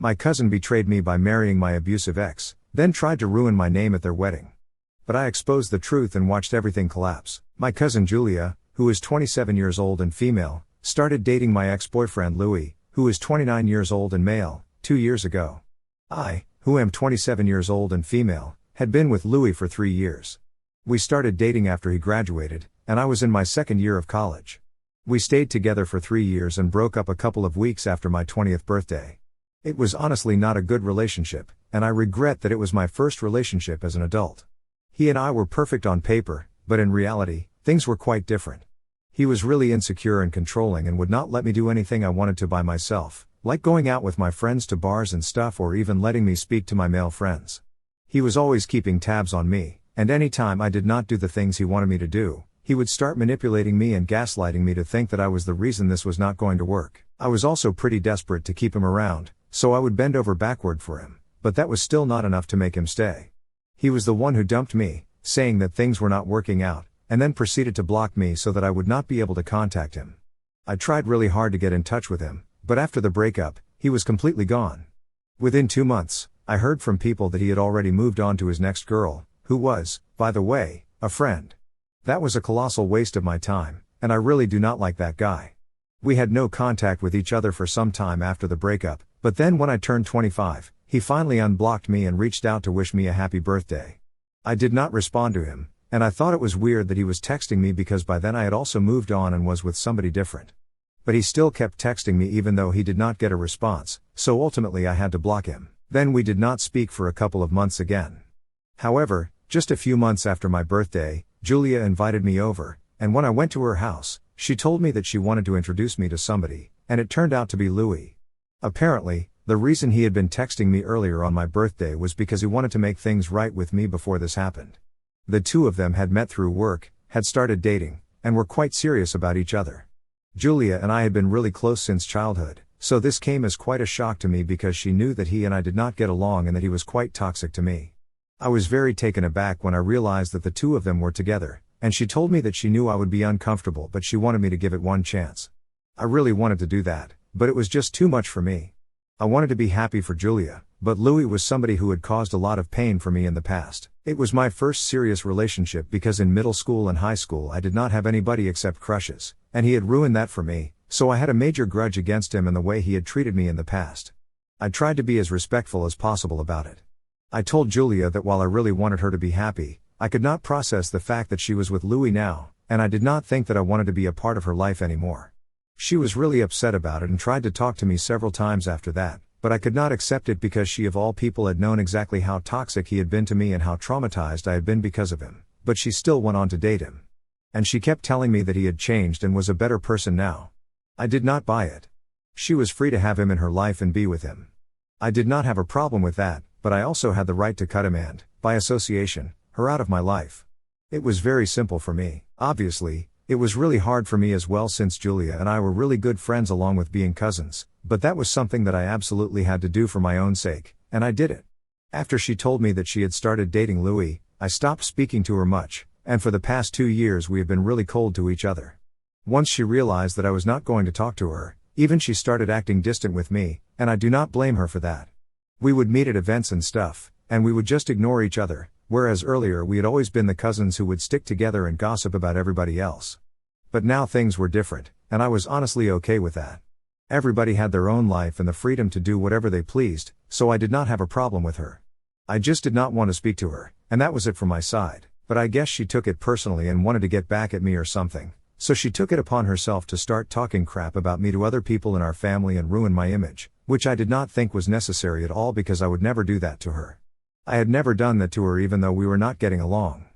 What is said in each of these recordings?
My cousin betrayed me by marrying my abusive ex, then tried to ruin my name at their wedding. But I exposed the truth and watched everything collapse. My cousin Julia, who is 27 years old and female, started dating my ex-boyfriend Louis, who is 29 years old and male, 2 years ago. I, who am 27 years old and female, had been with Louis for 3 years. We started dating after he graduated, and I was in my second year of college. We stayed together for 3 years and broke up a couple of weeks after my 20th birthday. It was honestly not a good relationship, and I regret that it was my first relationship as an adult. He and I were perfect on paper, but in reality, things were quite different. He was really insecure and controlling and would not let me do anything I wanted to by myself, like going out with my friends to bars and stuff or even letting me speak to my male friends. He was always keeping tabs on me, and any time I did not do the things he wanted me to do, he would start manipulating me and gaslighting me to think that I was the reason this was not going to work. I was also pretty desperate to keep him around, so I would bend over backward for him, but that was still not enough to make him stay. He was the one who dumped me, saying that things were not working out, and then proceeded to block me so that I would not be able to contact him. I tried really hard to get in touch with him, but after the breakup, he was completely gone. Within 2 months, I heard from people that he had already moved on to his next girl, who was, by the way, a friend. That was a colossal waste of my time, and I really do not like that guy. We had no contact with each other for some time after the breakup, but then when I turned 25, he finally unblocked me and reached out to wish me a happy birthday. I did not respond to him, and I thought it was weird that he was texting me because by then I had also moved on and was with somebody different. But he still kept texting me even though he did not get a response, so ultimately I had to block him. Then we did not speak for a couple of months again. However, just a few months after my birthday, Julia invited me over, and when I went to her house, she told me that she wanted to introduce me to somebody, and it turned out to be Louis. Apparently, the reason he had been texting me earlier on my birthday was because he wanted to make things right with me before this happened. The two of them had met through work, had started dating, and were quite serious about each other. Julia and I had been really close since childhood, so this came as quite a shock to me because she knew that he and I did not get along and that he was quite toxic to me. I was very taken aback when I realized that the two of them were together, and she told me that she knew I would be uncomfortable but she wanted me to give it one chance. I really wanted to do that, but it was just too much for me. I wanted to be happy for Julia, but Louis was somebody who had caused a lot of pain for me in the past. It was my first serious relationship because in middle school and high school I did not have anybody except crushes, and he had ruined that for me, so I had a major grudge against him and the way he had treated me in the past. I tried to be as respectful as possible about it. I told Julia that while I really wanted her to be happy, I could not process the fact that she was with Louis now, and I did not think that I wanted to be a part of her life anymore. She was really upset about it and tried to talk to me several times after that, but I could not accept it because she of all people had known exactly how toxic he had been to me and how traumatized I had been because of him, but she still went on to date him. And she kept telling me that he had changed and was a better person now. I did not buy it. She was free to have him in her life and be with him. I did not have a problem with that, but I also had the right to cut him and, by association, her out of my life. It was very simple for me. Obviously, it was really hard for me as well since Julia and I were really good friends along with being cousins, but that was something that I absolutely had to do for my own sake, and I did it. After she told me that she had started dating Louis, I stopped speaking to her much, and for the past 2 years we have been really cold to each other. Once she realized that I was not going to talk to her, even she started acting distant with me, and I do not blame her for that. We would meet at events and stuff, and we would just ignore each other, whereas earlier we had always been the cousins who would stick together and gossip about everybody else. But now things were different, and I was honestly okay with that. Everybody had their own life and the freedom to do whatever they pleased, so I did not have a problem with her. I just did not want to speak to her, and that was it from my side, but I guess she took it personally and wanted to get back at me or something, so she took it upon herself to start talking crap about me to other people in our family and ruin my image, which I did not think was necessary at all because I would never do that to her. I had never done that to her even though we were not getting along.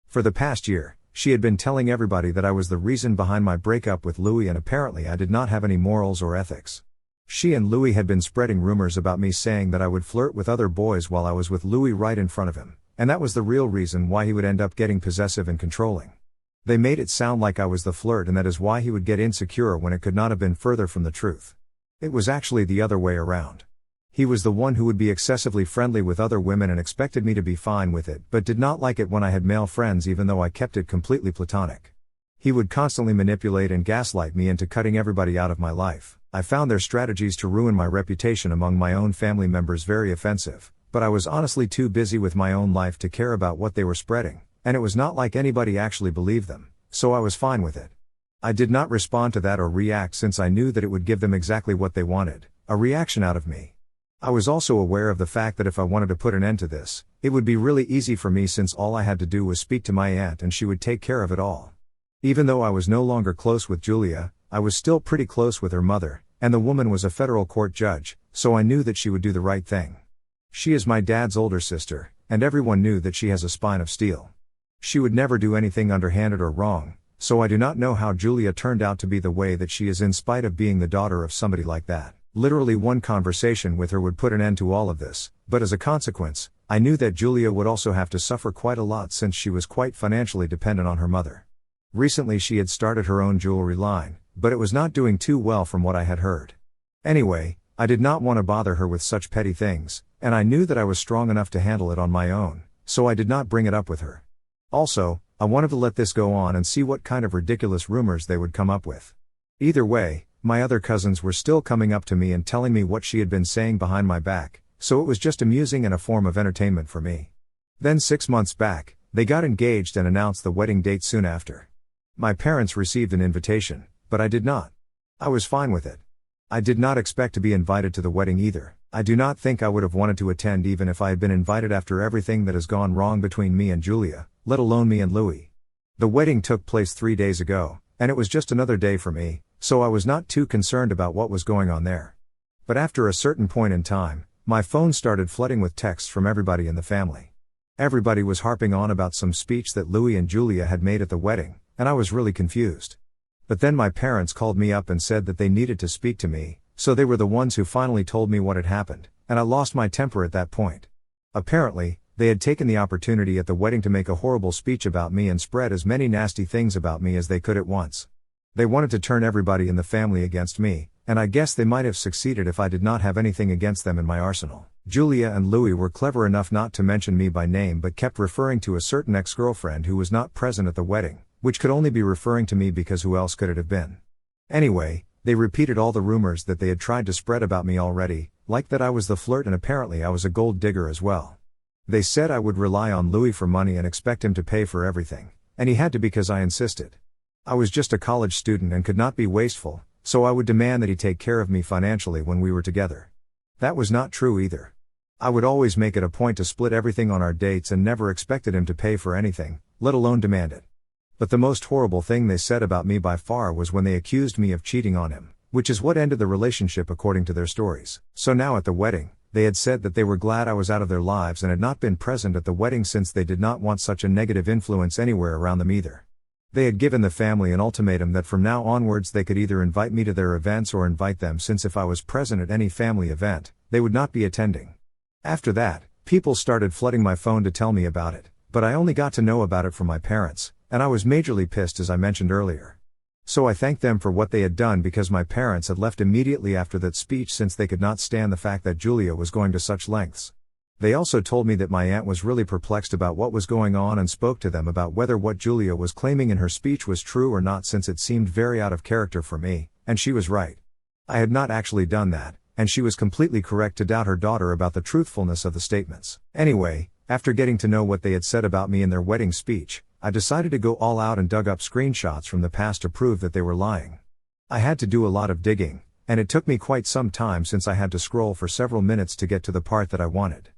For the past year, she had been telling everybody that I was the reason behind my breakup with Louis and apparently I did not have any morals or ethics. She and Louis had been spreading rumors about me saying that I would flirt with other boys while I was with Louis right in front of him, and that was the real reason why he would end up getting possessive and controlling. They made it sound like I was the flirt and that is why he would get insecure when it could not have been further from the truth. It was actually the other way around. He was the one who would be excessively friendly with other women and expected me to be fine with it but did not like it when I had male friends even though I kept it completely platonic. He would constantly manipulate and gaslight me into cutting everybody out of my life. I found their strategies to ruin my reputation among my own family members very offensive, but I was honestly too busy with my own life to care about what they were spreading, and it was not like anybody actually believed them, so I was fine with it. I did not respond to that or react since I knew that it would give them exactly what they wanted, a reaction out of me. I was also aware of the fact that if I wanted to put an end to this, it would be really easy for me since all I had to do was speak to my aunt and she would take care of it all. Even though I was no longer close with Julia, I was still pretty close with her mother, and the woman was a federal court judge, so I knew that she would do the right thing. She is my dad's older sister, and everyone knew that she has a spine of steel. She would never do anything underhanded or wrong, so I do not know how Julia turned out to be the way that she is in spite of being the daughter of somebody like that. Literally one conversation with her would put an end to all of this, but as a consequence, I knew that Julia would also have to suffer quite a lot since she was quite financially dependent on her mother. Recently she had started her own jewelry line, but it was not doing too well from what I had heard. Anyway, I did not want to bother her with such petty things, and I knew that I was strong enough to handle it on my own, so I did not bring it up with her. Also, I wanted to let this go on and see what kind of ridiculous rumors they would come up with. Either way, my other cousins were still coming up to me and telling me what she had been saying behind my back, so it was just amusing and a form of entertainment for me. Then 6 months back, they got engaged and announced the wedding date soon after. My parents received an invitation, but I did not. I was fine with it. I did not expect to be invited to the wedding either. I do not think I would have wanted to attend even if I had been invited after everything that has gone wrong between me and Julia, let alone me and Louis. The wedding took place 3 days ago, and it was just another day for me, so I was not too concerned about what was going on there. But after a certain point in time, my phone started flooding with texts from everybody in the family. Everybody was harping on about some speech that Louis and Julia had made at the wedding, and I was really confused. But then my parents called me up and said that they needed to speak to me, so they were the ones who finally told me what had happened, and I lost my temper at that point. Apparently, they had taken the opportunity at the wedding to make a horrible speech about me and spread as many nasty things about me as they could at once. They wanted to turn everybody in the family against me, and I guess they might have succeeded if I did not have anything against them in my arsenal. Julia and Louis were clever enough not to mention me by name but kept referring to a certain ex-girlfriend who was not present at the wedding, which could only be referring to me because who else could it have been? Anyway, they repeated all the rumors that they had tried to spread about me already, like that I was the flirt and apparently I was a gold digger as well. They said I would rely on Louis for money and expect him to pay for everything, and he had to because I insisted. I was just a college student and could not be wasteful, so I would demand that he take care of me financially when we were together. That was not true either. I would always make it a point to split everything on our dates and never expected him to pay for anything, let alone demand it. But the most horrible thing they said about me by far was when they accused me of cheating on him, which is what ended the relationship according to their stories. So now at the wedding, they had said that they were glad I was out of their lives and had not been present at the wedding since they did not want such a negative influence anywhere around them either. They had given the family an ultimatum that from now onwards they could either invite me to their events or invite them, since if I was present at any family event, they would not be attending. After that, people started flooding my phone to tell me about it, but I only got to know about it from my parents, and I was majorly pissed as I mentioned earlier. So I thanked them for what they had done because my parents had left immediately after that speech since they could not stand the fact that Julia was going to such lengths. They also told me that my aunt was really perplexed about what was going on and spoke to them about whether what Julia was claiming in her speech was true or not, since it seemed very out of character for me, and she was right. I had not actually done that, and she was completely correct to doubt her daughter about the truthfulness of the statements. Anyway, after getting to know what they had said about me in their wedding speech, I decided to go all out and dug up screenshots from the past to prove that they were lying. I had to do a lot of digging, and it took me quite some time since I had to scroll for several minutes to get to the part that I wanted.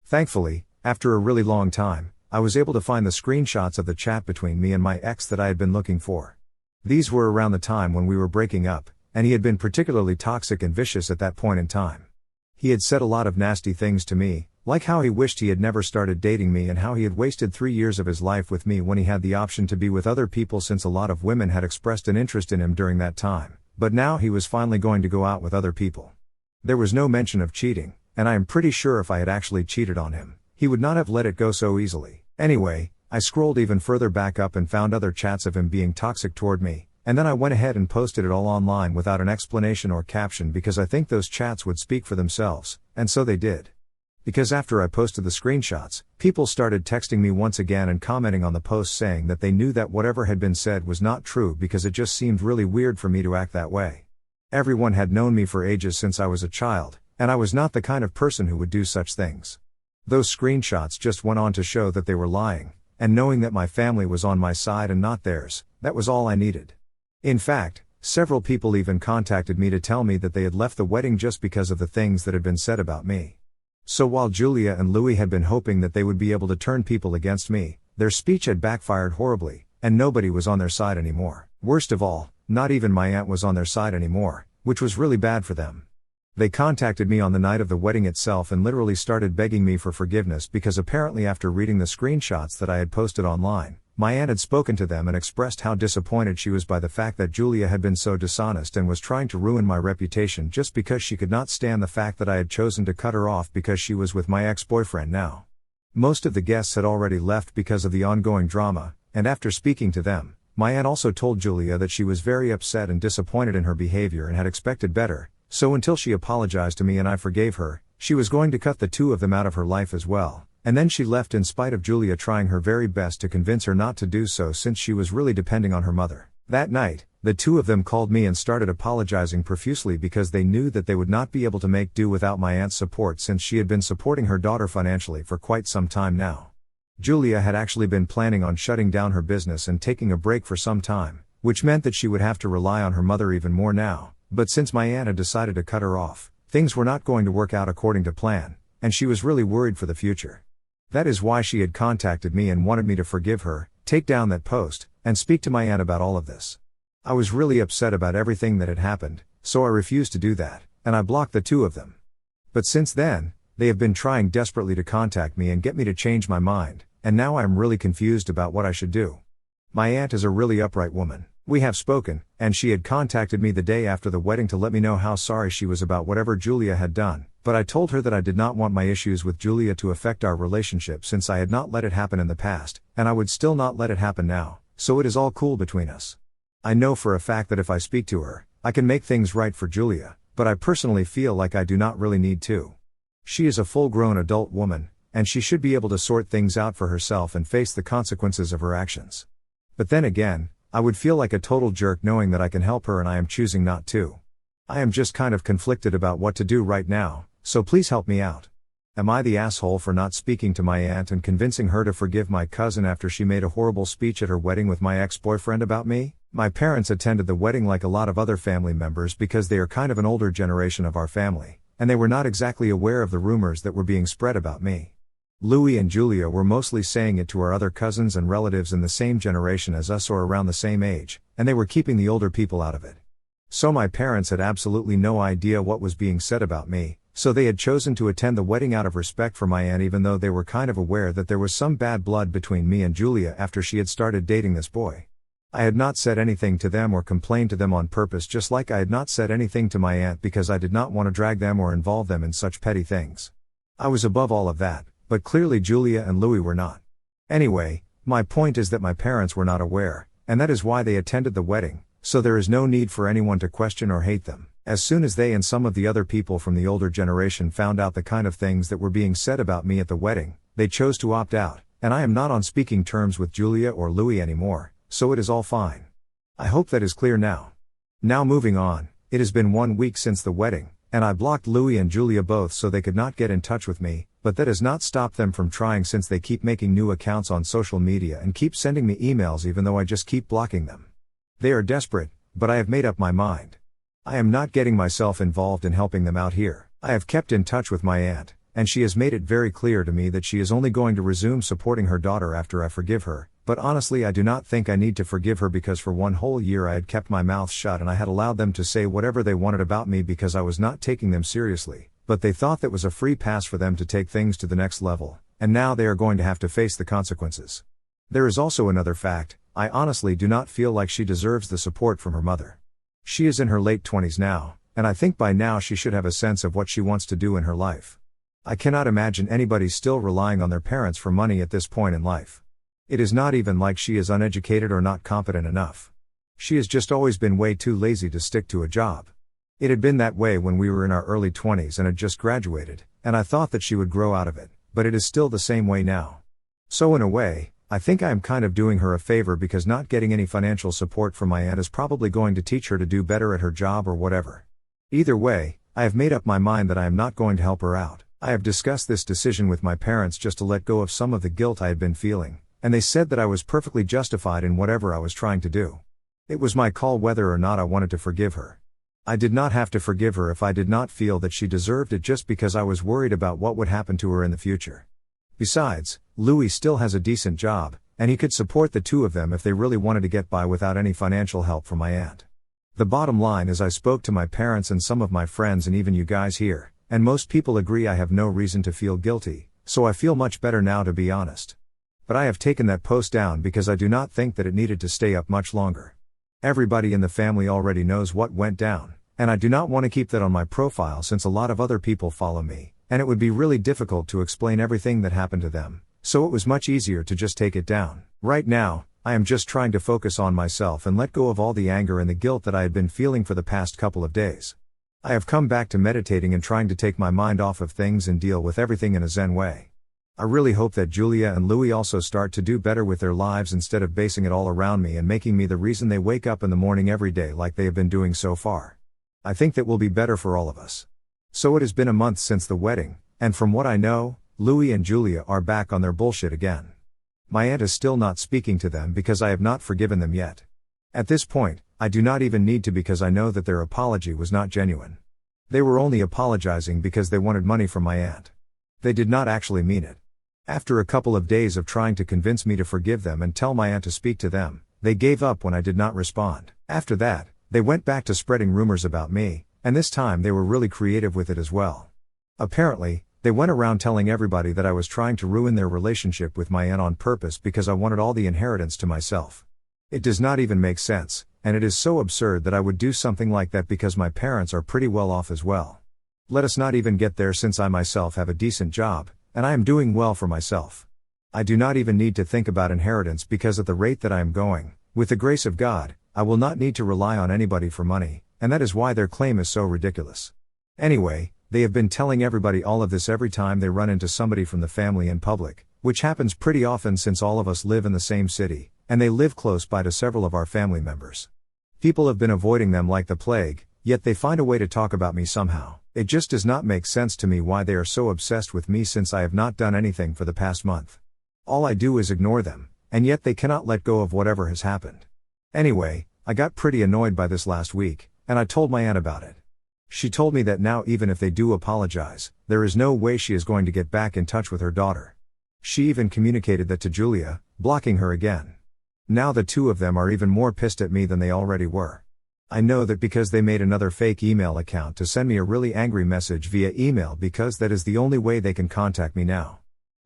Thankfully, after a really long time, I was able to find the screenshots of the chat between me and my ex that I had been looking for. These were around the time when we were breaking up, and he had been particularly toxic and vicious at that point in time. He had said a lot of nasty things to me, like how he wished he had never started dating me and how he had wasted 3 years of his life with me when he had the option to be with other people, since a lot of women had expressed an interest in him during that time, but now he was finally going to go out with other people. There was no mention of cheating, and I am pretty sure if I had actually cheated on him, he would not have let it go so easily. Anyway, I scrolled even further back up and found other chats of him being toxic toward me, and then I went ahead and posted it all online without an explanation or caption because I think those chats would speak for themselves, and so they did. Because after I posted the screenshots, people started texting me once again and commenting on the post saying that they knew that whatever had been said was not true because it just seemed really weird for me to act that way. Everyone had known me for ages since I was a child, and I was not the kind of person who would do such things. Those screenshots just went on to show that they were lying, and knowing that my family was on my side and not theirs, that was all I needed. In fact, several people even contacted me to tell me that they had left the wedding just because of the things that had been said about me. So while Julia and Louis had been hoping that they would be able to turn people against me, their speech had backfired horribly, and nobody was on their side anymore. Worst of all, not even my aunt was on their side anymore, which was really bad for them. They contacted me on the night of the wedding itself and literally started begging me for forgiveness because apparently after reading the screenshots that I had posted online, my aunt had spoken to them and expressed how disappointed she was by the fact that Julia had been so dishonest and was trying to ruin my reputation just because she could not stand the fact that I had chosen to cut her off because she was with my ex-boyfriend now. Most of the guests had already left because of the ongoing drama, and after speaking to them, my aunt also told Julia that she was very upset and disappointed in her behavior and had expected better, so until she apologized to me and I forgave her, she was going to cut the two of them out of her life as well, and then she left in spite of Julia trying her very best to convince her not to do so since she was really depending on her mother. That night, the two of them called me and started apologizing profusely because they knew that they would not be able to make do without my aunt's support since she had been supporting her daughter financially for quite some time now. Julia had actually been planning on shutting down her business and taking a break for some time, which meant that she would have to rely on her mother even more now, but since my aunt had decided to cut her off, things were not going to work out according to plan, and she was really worried for the future. That is why she had contacted me and wanted me to forgive her, take down that post, and speak to my aunt about all of this. I was really upset about everything that had happened, so I refused to do that, and I blocked the two of them. But since then, they have been trying desperately to contact me and get me to change my mind, and now I am really confused about what I should do. My aunt is a really upright woman. We have spoken, and she had contacted me the day after the wedding to let me know how sorry she was about whatever Julia had done, but I told her that I did not want my issues with Julia to affect our relationship since I had not let it happen in the past, and I would still not let it happen now, so it is all cool between us. I know for a fact that if I speak to her, I can make things right for Julia, but I personally feel like I do not really need to. She is a full-grown adult woman, and she should be able to sort things out for herself and face the consequences of her actions. But then again, I would feel like a total jerk knowing that I can help her and I am choosing not to. I am just kind of conflicted about what to do right now, so please help me out. Am I the asshole for not speaking to my aunt and convincing her to forgive my cousin after she made a horrible speech at her wedding with my ex-boyfriend about me? My parents attended the wedding like a lot of other family members because they are kind of an older generation of our family, and they were not exactly aware of the rumors that were being spread about me. Louis and Julia were mostly saying it to our other cousins and relatives in the same generation as us or around the same age, and they were keeping the older people out of it. So my parents had absolutely no idea what was being said about me, so they had chosen to attend the wedding out of respect for my aunt even though they were kind of aware that there was some bad blood between me and Julia after she had started dating this boy. I had not said anything to them or complained to them on purpose, just like I had not said anything to my aunt because I did not want to drag them or involve them in such petty things. I was above all of that, but clearly Julia and Louis were not. Anyway, my point is that my parents were not aware, and that is why they attended the wedding, so there is no need for anyone to question or hate them. As soon as they and some of the other people from the older generation found out the kind of things that were being said about me at the wedding, they chose to opt out, and I am not on speaking terms with Julia or Louis anymore, so it is all fine. I hope that is clear now. Now moving on, it has been 1 week since the wedding, and I blocked Louis and Julia both so they could not get in touch with me, but that has not stopped them from trying since they keep making new accounts on social media and keep sending me emails even though I just keep blocking them. They are desperate, but I have made up my mind. I am not getting myself involved in helping them out here. I have kept in touch with my aunt, and she has made it very clear to me that she is only going to resume supporting her daughter after I forgive her, but honestly I do not think I need to forgive her because for 1 whole year I had kept my mouth shut and I had allowed them to say whatever they wanted about me because I was not taking them seriously, but they thought that was a free pass for them to take things to the next level, and now they are going to have to face the consequences. There is also another fact, I honestly do not feel like she deserves the support from her mother. She is in her late 20s now, and I think by now she should have a sense of what she wants to do in her life. I cannot imagine anybody still relying on their parents for money at this point in life. It is not even like she is uneducated or not competent enough. She has just always been way too lazy to stick to a job. It had been that way when we were in our early 20s and had just graduated, and I thought that she would grow out of it, but it is still the same way now. So in a way, I think I am kind of doing her a favor because not getting any financial support from my aunt is probably going to teach her to do better at her job or whatever. Either way, I have made up my mind that I am not going to help her out. I have discussed this decision with my parents just to let go of some of the guilt I had been feeling, and they said that I was perfectly justified in whatever I was trying to do. It was my call whether or not I wanted to forgive her. I did not have to forgive her if I did not feel that she deserved it just because I was worried about what would happen to her in the future. Besides, Louis still has a decent job, and he could support the two of them if they really wanted to get by without any financial help from my aunt. The bottom line is I spoke to my parents and some of my friends and even you guys here, and most people agree I have no reason to feel guilty, so I feel much better now, to be honest. But I have taken that post down because I do not think that it needed to stay up much longer. Everybody in the family already knows what went down, and I do not want to keep that on my profile since a lot of other people follow me, and it would be really difficult to explain everything that happened to them, so it was much easier to just take it down. Right now, I am just trying to focus on myself and let go of all the anger and the guilt that I had been feeling for the past couple of days. I have come back to meditating and trying to take my mind off of things and deal with everything in a Zen way. I really hope that Julia and Louis also start to do better with their lives instead of basing it all around me and making me the reason they wake up in the morning every day like they have been doing so far. I think that will be better for all of us. So it has been a month since the wedding, and from what I know, Louis and Julia are back on their bullshit again. My aunt is still not speaking to them because I have not forgiven them yet. At this point, I do not even need to because I know that their apology was not genuine. They were only apologizing because they wanted money from my aunt. They did not actually mean it. After a couple of days of trying to convince me to forgive them and tell my aunt to speak to them, they gave up when I did not respond. After that, they went back to spreading rumors about me, and this time they were really creative with it as well. Apparently, they went around telling everybody that I was trying to ruin their relationship with my aunt on purpose because I wanted all the inheritance to myself. It does not even make sense, and it is so absurd that I would do something like that because my parents are pretty well off as well. Let us not even get there since I myself have a decent job, and I am doing well for myself. I do not even need to think about inheritance because at the rate that I am going, with the grace of God, I will not need to rely on anybody for money, and that is why their claim is so ridiculous. Anyway, they have been telling everybody all of this every time they run into somebody from the family in public, which happens pretty often since all of us live in the same city, and they live close by to several of our family members. People have been avoiding them like the plague, yet they find a way to talk about me somehow. It just does not make sense to me why they are so obsessed with me since I have not done anything for the past month. All I do is ignore them, and yet they cannot let go of whatever has happened. Anyway, I got pretty annoyed by this last week, and I told my aunt about it. She told me that now even if they do apologize, there is no way she is going to get back in touch with her daughter. She even communicated that to Julia, blocking her again. Now the two of them are even more pissed at me than they already were. I know that because they made another fake email account to send me a really angry message via email because that is the only way they can contact me now.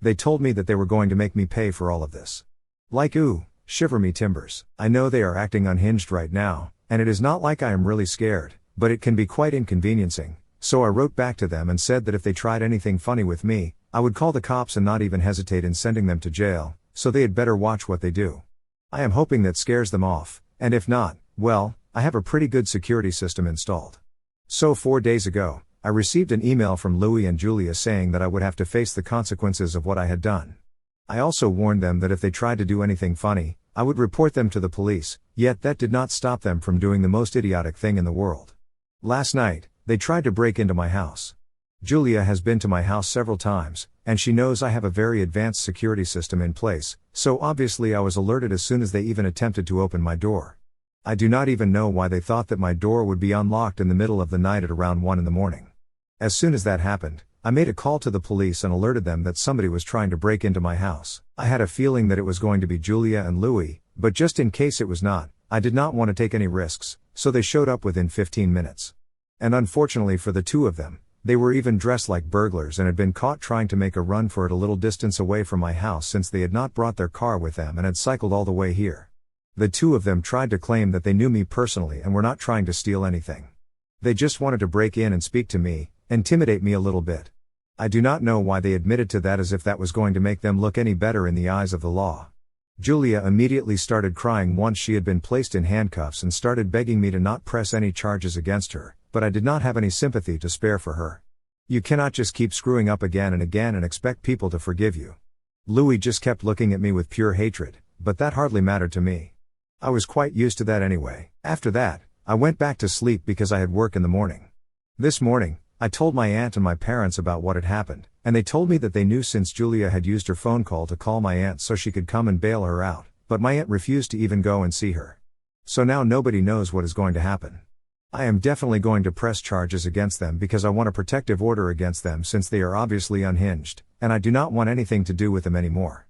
They told me that they were going to make me pay for all of this. Like ooh, shiver me timbers. I know they are acting unhinged right now, and it is not like I am really scared, but it can be quite inconveniencing, so I wrote back to them and said that if they tried anything funny with me, I would call the cops and not even hesitate in sending them to jail, so they had better watch what they do. I am hoping that scares them off, and if not, well, I have a pretty good security system installed. So 4 days ago, I received an email from Louis and Julia saying that I would have to face the consequences of what I had done. I also warned them that if they tried to do anything funny, I would report them to the police, yet that did not stop them from doing the most idiotic thing in the world. Last night, they tried to break into my house. Julia has been to my house several times, and she knows I have a very advanced security system in place, so obviously I was alerted as soon as they even attempted to open my door. I do not even know why they thought that my door would be unlocked in the middle of the night at around 1 in the morning. As soon as that happened, I made a call to the police and alerted them that somebody was trying to break into my house. I had a feeling that it was going to be Julia and Louis, but just in case it was not, I did not want to take any risks, so they showed up within 15 minutes. And unfortunately for the two of them, they were even dressed like burglars and had been caught trying to make a run for it a little distance away from my house since they had not brought their car with them and had cycled all the way here. The two of them tried to claim that they knew me personally and were not trying to steal anything. They just wanted to break in and speak to me, intimidate me a little bit. I do not know why they admitted to that as if that was going to make them look any better in the eyes of the law. Julia immediately started crying once she had been placed in handcuffs and started begging me to not press any charges against her, but I did not have any sympathy to spare for her. You cannot just keep screwing up again and again and expect people to forgive you. Louis just kept looking at me with pure hatred, but that hardly mattered to me. I was quite used to that anyway. After that, I went back to sleep because I had work in the morning. This morning, I told my aunt and my parents about what had happened, and they told me that they knew since Julia had used her phone call to call my aunt so she could come and bail her out, but my aunt refused to even go and see her. So now nobody knows what is going to happen. I am definitely going to press charges against them because I want a protective order against them since they are obviously unhinged, and I do not want anything to do with them anymore.